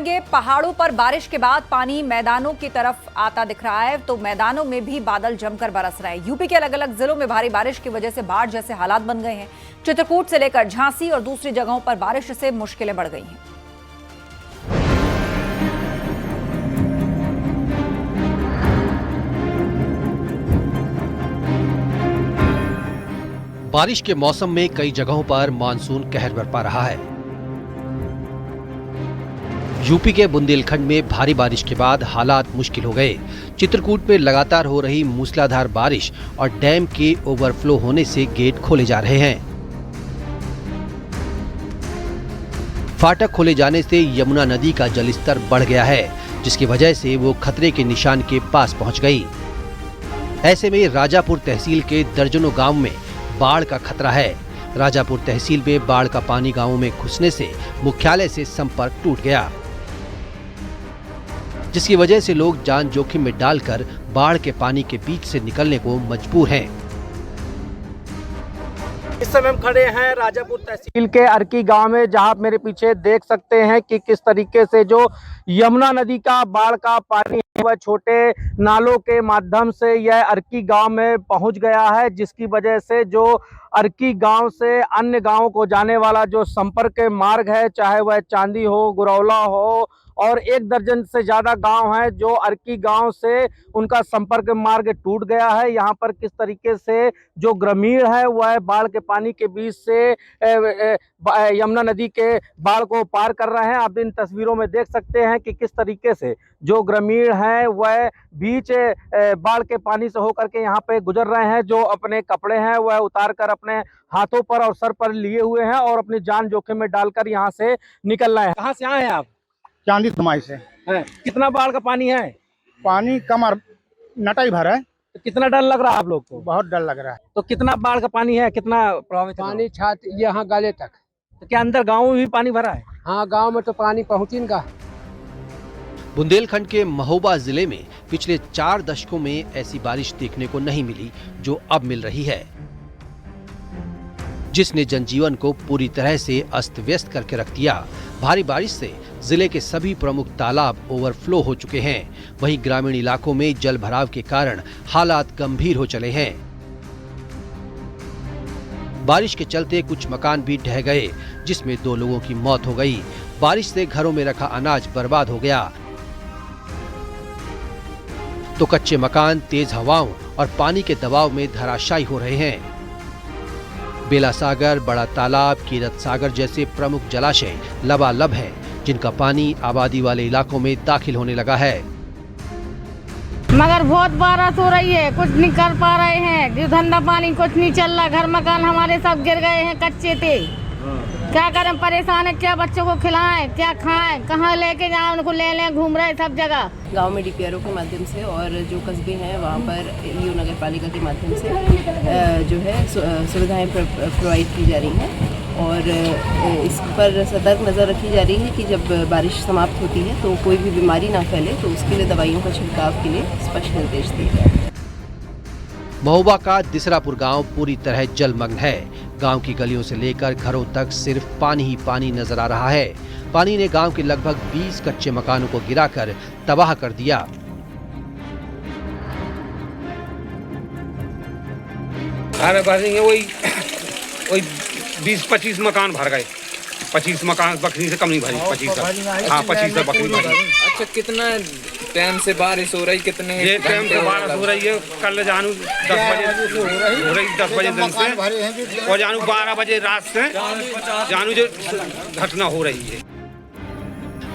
दिखाएंगे। पहाड़ों पर बारिश के बाद पानी मैदानों की तरफ आता दिख रहा है, तो मैदानों में भी बादल जमकर बरस रहे हैं। यूपी के अलग अलग जिलों में भारी बारिश की वजह से बाढ़ जैसे हालात बन गए हैं। चित्रकूट से लेकर झांसी और दूसरी जगहों पर बारिश से मुश्किलें बढ़ गई हैं। बारिश के मौसम में कई जगहों पर मानसून कहर बरपा रहा है। यूपी के बुंदेलखंड में भारी बारिश के बाद हालात मुश्किल हो गए। चित्रकूट में लगातार हो रही मूसलाधार बारिश और डैम के ओवरफ्लो होने से गेट खोले जा रहे हैं। फाटक खोले जाने से यमुना नदी का जलस्तर बढ़ गया है, जिसकी वजह से वो खतरे के निशान के पास पहुंच गई। ऐसे में राजापुर तहसील के दर्जनों गांव में बाढ़ का खतरा है। राजापुर तहसील में बाढ़ का पानी गांवों में घुसने से मुख्यालय से संपर्क टूट गया, जिसकी वजह से लोग जान जोखिम में डालकर बाढ़ के पानी के बीच से निकलने को मजबूर हैं। इस समय हम खड़े हैं राजापुर तहसील के अर्की गांव में, जहां आप मेरे पीछे देख सकते हैं कि किस तरीके से जो यमुना नदी का बाढ़ का पानी है वह छोटे नालों के माध्यम से यह अर्की गांव में पहुंच गया है, जिसकी वजह से जो अर्की गांव से अन्य गांवों को जाने वाला जो संपर्क मार्ग है, चाहे वह चांदी हो, गुरौला हो और 1 दर्जन से ज्यादा गांव हैं जो अर्की गांव से उनका संपर्क मार्ग टूट गया है। यहां पर किस तरीके से जो ग्रामीण है वह बाढ़ के पानी के बीच से यमुना नदी के बाढ़ को पार कर रहे हैं। आप इन तस्वीरों में देख सकते हैं कि किस तरीके से जो ग्रामीण हैं वह बीच बाढ़ के पानी से होकर के यहाँ पे गुजर रहे हैं। जो अपने कपड़े हैं वह उतार कर अपने हाथों पर और सर पर लिए हुए हैं और अपनी जान जोखिम में डालकर यहाँ से निकल रहे हैं। कहाँ से आए हैं आप? चांदी धुमाई से है। कितना बाढ़ का पानी है? पानी कमर नटाई भर है। तो कितना डर लग रहा है आप लोग को? बहुत डर लग रहा है। तो कितना बाढ़ का पानी है, कितना प्रभावित पानी छाती यहाँ गले तक। तो क्या अंदर गाँव में भी पानी भरा है? हाँ, गांव में तो पानी पहुँचेगा। बुंदेलखंड के महोबा जिले में पिछले 4 दशकों में ऐसी बारिश देखने को नहीं मिली जो अब मिल रही है, जिसने जनजीवन को पूरी तरह से अस्त व्यस्त करके रख दिया। भारी बारिश से जिले के सभी प्रमुख तालाब ओवरफ्लो हो चुके हैं। वहीं ग्रामीण इलाकों में जल भराव के कारण हालात गंभीर हो चले हैं। बारिश के चलते कुछ मकान भी ढह गए, जिसमें 2 लोगों की मौत हो गई। बारिश से घरों में रखा अनाज बर्बाद हो गया, तो कच्चे मकान तेज हवाओं और पानी के दबाव में धराशायी हो रहे हैं। बेला सागर, बड़ा तालाब, कीरत सागर जैसे प्रमुख जलाशय लबालब हैं, जिनका पानी आबादी वाले इलाकों में दाखिल होने लगा है। मगर बहुत बारिश हो रही है, कुछ नहीं कर पा रहे हैं। जो धंधा पानी कुछ नहीं चल रहा। घर मकान हमारे सब गिर गए हैं, कच्चे थे। क्या करें, परेशान है। क्या बच्चों को खिलाएं, क्या खाएं, कहाँ लेके जाएं, उनको ले लें, घूम रहे सब जगह। गांव में डीपीआरओ के माध्यम से और जो कस्बे हैं वहाँ पर ईओ नगर पालिका के माध्यम से जो है सुविधाएं प्रोवाइड की जा रही हैं और इस पर सतर्क नज़र रखी जा रही है कि जब बारिश समाप्त होती है तो कोई भी बीमारी ना फैले, तो उसके लिए दवाइयों का छिड़काव के लिए स्पष्ट निर्देश दिए गए। महोबा का दिसरापुर गांव पूरी तरह जलमग्न है। गांव की गलियों से लेकर घरों तक सिर्फ पानी ही पानी नजर आ रहा है। पानी ने गांव के लगभग 20 कच्चे मकानों को गिराकर तबाह कर दिया। वही 20-25 मकान भर गए। 25 मकान बकरी से कम नहीं भरी। 25 हाँ 25 से बकरी भरी। अच्छा, कितना टाइम से बारिश हो रही? कितने ये टाइम से बारिश हो रही है? कल जानू 10 बजे हो रही 10 बजे दिन से और जानू 12 बजे रात से जानू जो घटना हो रही है।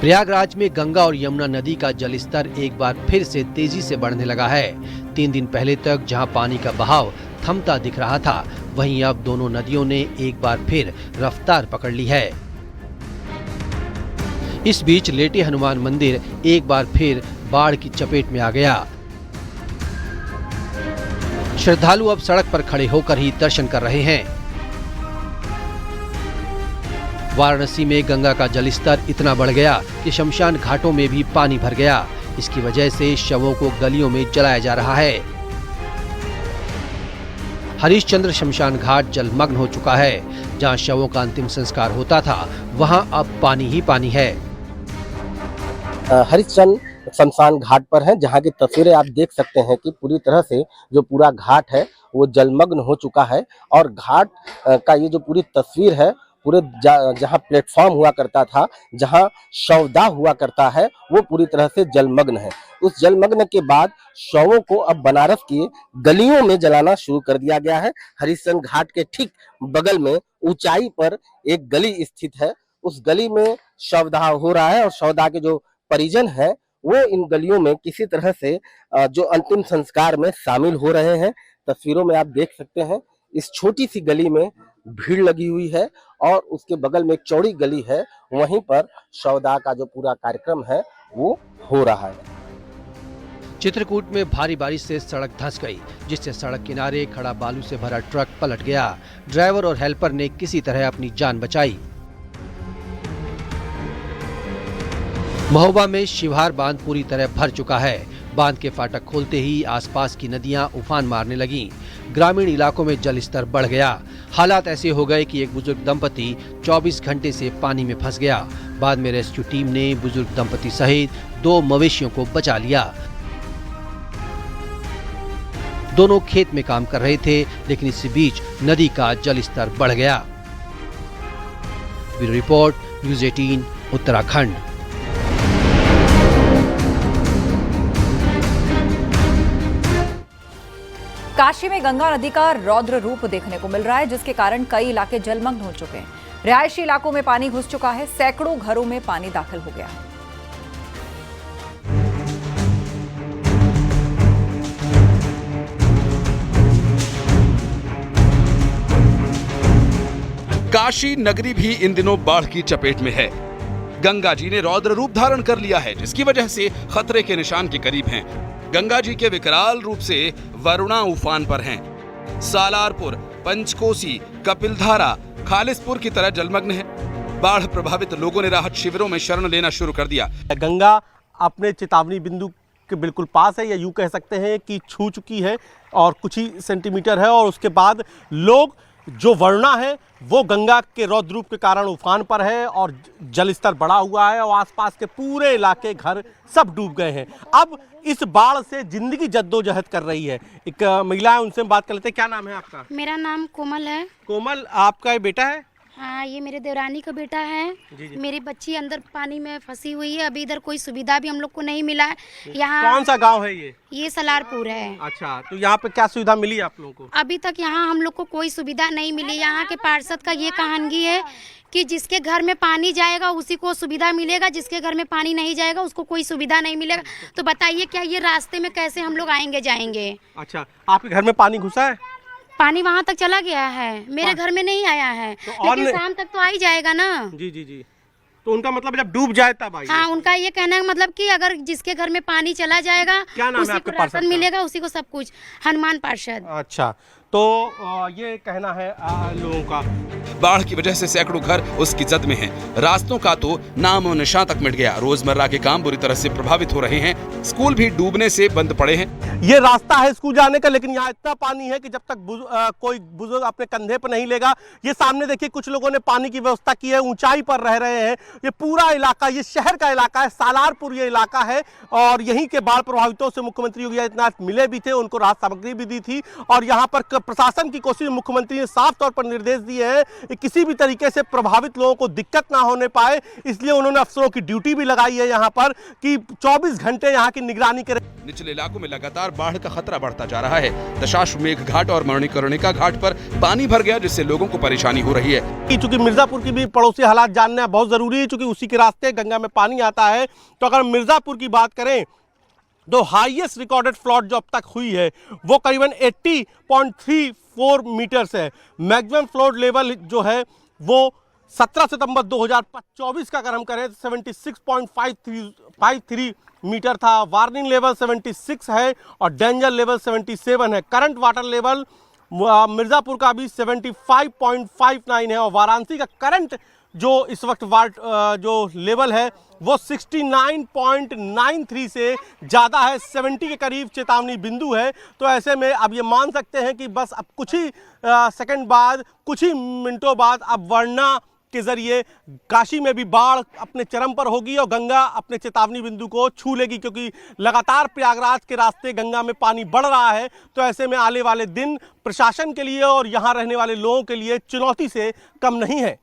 प्रयागराज में गंगा और यमुना नदी का जलस्तर एक बार फिर से तेजी से बढ़ने लगा है। 3 दिन पहले तक जहां पानी का बहाव थमता दिख रहा था, वहीं अब दोनों नदियों ने एक बार फिर रफ्तार पकड़ ली है। इस बीच लेटे हनुमान मंदिर एक बार फिर बाढ़ की चपेट में आ गया। श्रद्धालु अब सड़क पर खड़े होकर ही दर्शन कर रहे हैं। वाराणसी में गंगा का जलस्तर इतना बढ़ गया कि शमशान घाटों में भी पानी भर गया। इसकी वजह से शवों को गलियों में जलाया जा रहा है। हरिश्चंद्र शमशान घाट जलमग्न हो चुका है। जहां शवों का अंतिम संस्कार होता था, वहां अब पानी ही पानी है। हरिश्चंद्र शमशान घाट पर हैं, जहां की तस्वीरें आप देख सकते हैं कि पूरी तरह से जो पूरा घाट है वो जलमग्न हो चुका है और घाट का ये जो पूरी तस्वीर है, पूरे जहां प्लेटफॉर्म हुआ करता था, जहां शवदाह हुआ करता है, वो पूरी तरह से जलमग्न है। उस जलमग्न के बाद शवों को अब बनारस की गलियों में जलाना शुरू कर दिया गया है। हरिश्चंद्र घाट के ठीक बगल में ऊंचाई पर एक गली स्थित है, उस गली में शवदाह हो रहा है और शवदाह के जो परिजन है वो इन गलियों में किसी तरह से जो अंतिम संस्कार में शामिल हो रहे हैं। तस्वीरों में आप देख सकते हैं इस छोटी सी गली में भीड़ लगी हुई है और उसके बगल में एक चौड़ी गली है, वहीं पर शवदाह का जो पूरा कार्यक्रम है वो हो रहा है। चित्रकूट में भारी बारिश से सड़क धंस गई, जिससे सड़क किनारे खड़ा बालू से भरा ट्रक पलट गया। ड्राइवर और हेल्पर ने किसी तरह अपनी जान बचाई। महोबा में शिवहार बांध पूरी तरह भर चुका है। बांध के फाटक खोलते ही आसपास की नदियां उफान मारने लगीं। ग्रामीण इलाकों में जल स्तर बढ़ गया। हालात ऐसे हो गए कि एक बुजुर्ग दंपति 24 घंटे से पानी में फंस गया। बाद में रेस्क्यू टीम ने बुजुर्ग दंपति सहित 2 मवेशियों को बचा लिया। दोनों खेत में काम कर रहे थे, लेकिन इसी बीच नदी का जल स्तर बढ़ गया। Bureau report, news 18 Uttarakhand. Kashi में गंगा नदी का रौद्र रूप देखने को मिल रहा है, जिसके कारण कई इलाके जलमग्न हो चुके हैं। रिहायशी इलाकों में पानी घुस चुका है, सैकड़ों घरों में पानी दाखिल हो गया है। काशी नगरी भी इन दिनों बाढ़ की चपेट में है। गंगा जी ने रौद्र रूप धारण कर लिया है, जिसकी वजह से खतरे के निशान के करीब हैं। गंगा जी के विकराल रूप से वरुणा उफान पर हैं। सालारपुर, पंचकोसी, कपिलधारा, खालिसपुर की तरह जलमग्न है। बाढ़ प्रभावित लोगों ने राहत शिविरों में शरण लेना शुरू कर दिया। गंगा अपने चेतावनी बिंदु के बिल्कुल पास है, या यूं कह सकते हैं कि छू चुकी है और कुछ ही सेंटीमीटर है, और उसके बाद लोग जो वरुणा है वो गंगा के रौद्र रूप के कारण उफान पर है और जल स्तर बढ़ा हुआ है और आसपास के पूरे इलाके, घर सब डूब गए हैं। अब इस बाढ़ से जिंदगी जद्दोजहद कर रही है। एक महिला है, उनसे हम बात कर लेते हैं। क्या नाम है आपका? मेरा नाम कोमल है। कोमल, आपका ये बेटा है? हाँ, ये मेरे देवरानी का बेटा है। जी। मेरी बच्ची अंदर पानी में फंसी हुई है। अभी इधर कोई सुविधा भी हम लोग को नहीं मिला है। यहाँ कौन सा गांव है ये? ये सलारपुर है। अच्छा, तो यहाँ पे क्या सुविधा मिली आप लोगों को? अभी तक यहाँ हम लोग को कोई सुविधा नहीं मिली। यहाँ के पार्षद का ये कहानी है कि जिसके घर में पानी जाएगा उसी को सुविधा मिलेगा, जिसके घर में पानी नहीं जाएगा उसको कोई सुविधा नहीं मिलेगा। तो बताइए क्या ये रास्ते में कैसे हम लोग आएंगे जाएंगे? अच्छा, आपके घर में पानी घुसा है? पानी वहाँ तक चला गया है, मेरे घर में नहीं आया है, तो लेकिन शाम तक तो आ ही जाएगा ना। जी जी जी। तो उनका मतलब जब डूब जाए तब आइए। हाँ, उनका ये कहना है मतलब कि अगर जिसके घर में पानी चला जाएगा उसी को राशन मिलेगा, उसी को सब कुछ। हनुमान पार्षद। अच्छा, तो ये कहना है लोगों का। बाढ़ की वजह से सैकड़ों घर उसकी जद में हैं। रास्तों का तो नामो निशान तक मिट गया। रोजमर्रा के काम बुरी तरह से प्रभावित हो रहे हैं। स्कूल भी डूबने से बंद पड़े हैं। ये रास्ता है स्कूल जाने का, लेकिन यहाँ इतना पानी है कि जब तक कोई बुजुर्ग अपने कंधे पर नहीं लेगा। ये सामने देखिए, कुछ लोगों ने पानी की व्यवस्था की है, ऊंचाई पर रह रहे हैं। ये पूरा इलाका, ये शहर का इलाका है, सालारपुर ये इलाका है, और यहीं के बाढ़ प्रभावितों से मुख्यमंत्री योगी आदित्यनाथ मिले भी थे, उनको राहत सामग्री भी दी थी। और यहाँ पर प्रशासन की कोशिश, मुख्यमंत्री ने साफ तौर पर निर्देश दिए हैं कि किसी भी तरीके से प्रभावित लोगों को दिक्कत ना होने पाए, इसलिए उन्होंने अफसरों की ड्यूटी भी लगाई है यहाँ पर कि 24 घंटे यहाँ की निगरानी करें। निचले इलाकों में लगातार बाढ़ का खतरा बढ़ता जा रहा है। दशाश्वमेध घाट और मणिकर्णिका घाट पर पानी भर गया, जिससे लोगों को परेशानी हो रही है। चूंकि मिर्जापुर की भी पड़ोसी हालात जानना बहुत जरूरी है, चूंकि उसी के रास्ते गंगा में पानी आता है। तो अगर मिर्जापुर की बात करें तो हाईएस्ट रिकॉर्डेड फ्लड जो अब तक हुई है वो करीबन 80.34 मीटर्स है। मैक्सिमम फ्लड लेवल जो है वो 17 सितंबर 2024 का अगर हम करें 76.53 मीटर था। वार्निंग लेवल 76 है और डेंजर लेवल 77 है। करंट वाटर लेवल मिर्जापुर का भी 75.59 है और वाराणसी का करंट जो इस वक्त जो लेवल है वो 69.93 से ज़्यादा है, 70 के करीब चेतावनी बिंदु है। तो ऐसे में अब ये मान सकते हैं कि बस अब कुछ ही सेकंड बाद, कुछ ही मिनटों बाद अब वरुणा के जरिए काशी में भी बाढ़ अपने चरम पर होगी और गंगा अपने चेतावनी बिंदु को छू लेगी, क्योंकि लगातार प्रयागराज के रास्ते गंगा में पानी बढ़ रहा है। तो ऐसे में आने वाले दिन प्रशासन के लिए और यहाँ रहने वाले लोगों के लिए चुनौती से कम नहीं है।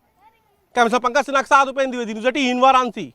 कैमरा पंकज सिन्हा के साथ उपेंद्र द्विवेदी, न्यूज़ 18 वाराणसी।